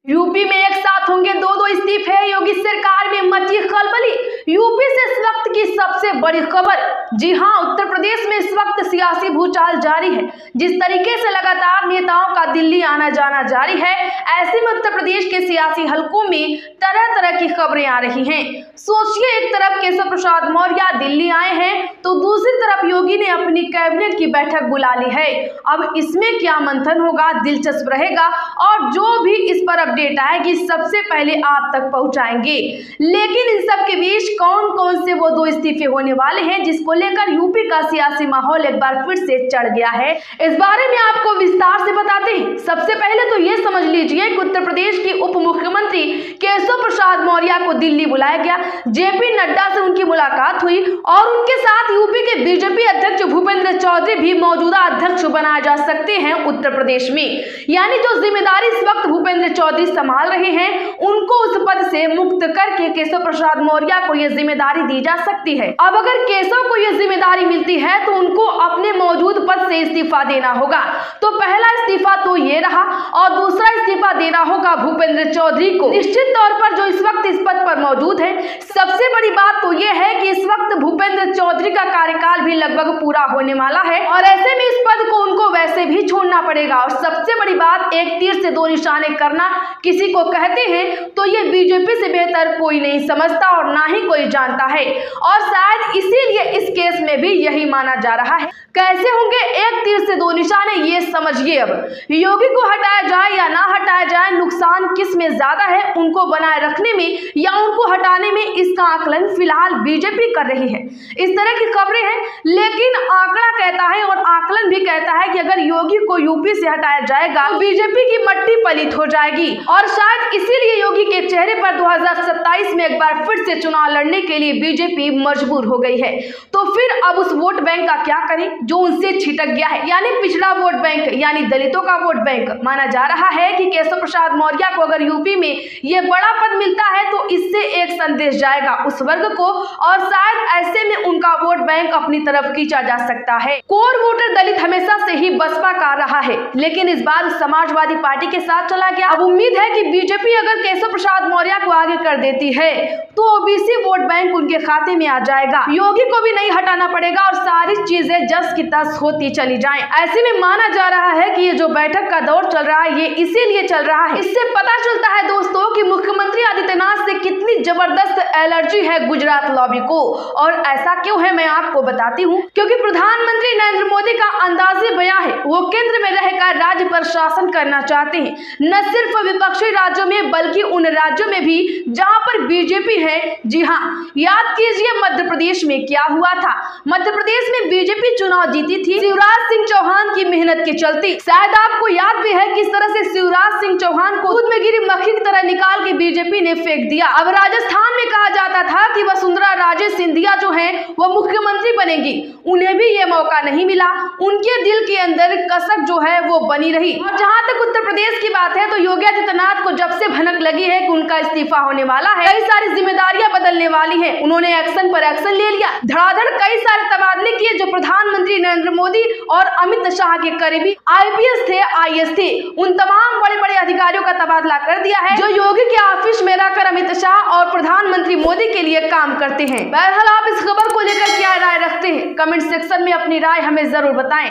UP में एक साथ होंगे दो इस्तीफे, योगी सरकार में मची खलबली। यूपी से इस वक्त की सबसे बड़ी खबर। जी हां, उत्तर प्रदेश में इस वक्त सियासी भूचाल जारी है। जिस तरीके से लगातार नेताओं का दिल्ली आना जाना जारी है, ऐसे में उत्तर प्रदेश के सियासी हलकों में तरह तरह की खबरें आ रही हैं। सोचिए, एक तरफ केशव प्रसाद मौर्य दिल्ली आए हैं तो दूसरी तरफ योगी ने अपनी कैबिनेट की बैठक बुला ली है। अब इसमें क्या मंथन होगा, दिलचस्प रहेगा और जो भी इस पर अपडेट आएगी सबसे पहले आप तक पहुंचाएंगे। लेकिन इन सब के बीच कौन कौन से वो दो इस्तीफे होने वाले हैं जिसको लेकर यूपी का सियासी माहौल एक बार फिर से चढ़ गया है, इस बारे में आपको विस्तार से बताते हैं। सबसे पहले तो ये समझ लीजिए कि उत्तर प्रदेश के उप मुख्यमंत्री केशव प्रसाद मौर्य को दिल्ली बुलाया गया। जेपी नड्डा से उनकी मुलाकात हुई और उनके साथ यूपी के बीजेपी अध्यक्ष भूपेंद्र चौधरी भी मौजूदा अध्यक्ष बनाए जा सकते हैं उत्तर प्रदेश में। यानी जो जिम्मेदारी इस वक्त भूपेंद्र चौधरी संभाल रहे हैं उनको उस पद से मुक्त करके केशव प्रसाद मौर्य को यह जिम्मेदारी दी जा सकती है। अब अगर केशव को यह जिम्मेदारी मिलती है तो उनको अपने मौजूद पद से इस्तीफा देना होगा। तो पहला इस्तीफा तो ये रहा और दूसरा इस्तीफा देना होगा भूपेंद्र चौधरी को, निश्चित तौर पर जो इस वक्त इस पद पर मौजूद है। सबसे बड़ी बात तो यह है कि इस वक्त भूपेंद्र चौधरी का कार्यकाल भी लगभग पूरा होने वाला है और ऐसे में इस पद को उनको वैसे भी छोड़ना पड़ेगा। और सबसे बड़ी बात, एक तीर से दो निशाने करना किसी को कहते हैं तो ये बीजेपी से बेहतर कोई नहीं समझता और ना ही कोई जानता है। और शायद इसीलिए इस केस में भी यही माना जा रहा है। कैसे होंगे एक तीर से दो निशाने, ये समझिए। अब योगी को हटाया जाए या ना हटाया जाए, नुकसान किस में ज्यादा है, उनको बनाए रखने में या उनको हटाने में, इसका आकलन फिलहाल बीजेपी कर रही है। इस तरह की खबरें हैं, लेकिन आंकड़ा कहता है और आकलन भी कहता है कि अगर योगी को यूपी से हटाया जाएगा तो बीजेपी की मट्टी पलित हो जाएगी और शायद इसीलिए योगी के चेहरे पर 2027 में एक बार फिर से चुनाव लड़ने के लिए बीजेपी मजबूर हो गई है। तो फिर अब उस वोट बैंक का क्या करें जो उनसे छिटक गया है, यानी पिछड़ा वोट बैंक, यानी दलितों का वोट बैंक। माना जा रहा है कि केशव प्रसाद मौर्य को अगर यूपी में यह बड़ा पद मिलता है तो इससे एक संदेश जाएगा उस वर्ग को और शायद ऐसे में उनका वोट बैंक अपनी तरफ खींचा जा सकता है। कोर वोटर दलित हमेशा से ही बसपा का रहा है, लेकिन इस बार समाजवादी पार्टी के साथ चला गया। अब उम्मीद है कि बीजेपी अगर केशव प्रसाद मौर्य को आगे कर देती है तो ओबीसी वोट बैंक उनके खाते में आ जाएगा। योगी को भी नहीं हटाना पड़ेगा और सारी चीजें जस की तस होती चली जाएं। ऐसे में माना जा रहा है कि ये जो बैठक का दौर चल रहा है ये इसीलिए चल रहा है। इससे पता चलता है दोस्तों कि मुख्यमंत्री आदित्यनाथ से कितनी जबरदस्त एलर्जी है गुजरात लॉबी को। और ऐसा क्यों है मैं आपको बताती हूँ, क्योंकि प्रधानमंत्री नरेंद्र मोदी का अंदाज़े बयां है, वो केंद्र में रहकर राज्य पर शासन करना चाहते हैं, न सिर्फ विपक्षी राज्यों में बल्कि उन राज्यों में भी जहां पर बीजेपी है। जी हाँ, याद कीजिए मध्य प्रदेश में क्या हुआ था। मध्य प्रदेश में बीजेपी चुनाव जीती थी शिवराज सिंह चौहान की मेहनत के चलते। शायद आपको याद भी है किस तरह से शिवराज सिंह चौहान को दूध में गिरी मक्खी की तरह निकाल के बीजेपी ने फेंक दिया। अब राजस्थान में कहा जाता था कि वसुंधरा राजे सिंधिया जो है वो मुख्यमंत्री बनेगी, उन्हें भी ये मौका नहीं मिला। उनके दिल के अंदर कसक जो है वो बनी रही। और जहां तक उत्तर प्रदेश की बात है तो योगी आदित्यनाथ को जब से भनक लगी है कि उनका इस्तीफा होने वाला है, कई सारी जिम्मेदारियां बदलने वाली है, उन्होंने एक्शन पर एक्शन ले लिया। धड़ाधड़ कई सारे तबादले किए। जो प्रधानमंत्री नरेंद्र मोदी और अमित शाह के करीबी आईपीएस थे, आईएएस थे, उन तमाम बड़े बड़े अधिकारियों का तबादला कर दिया है जो योगी के ऑफिस में रहकर अमित शाह और प्रधानमंत्री मोदी के लिए काम करते हैं। बहरहाल आप इस खबर को लेकर क्या राय रखते हैं, कमेंट सेक्शन में अपनी राय हमें जरूर बताएं।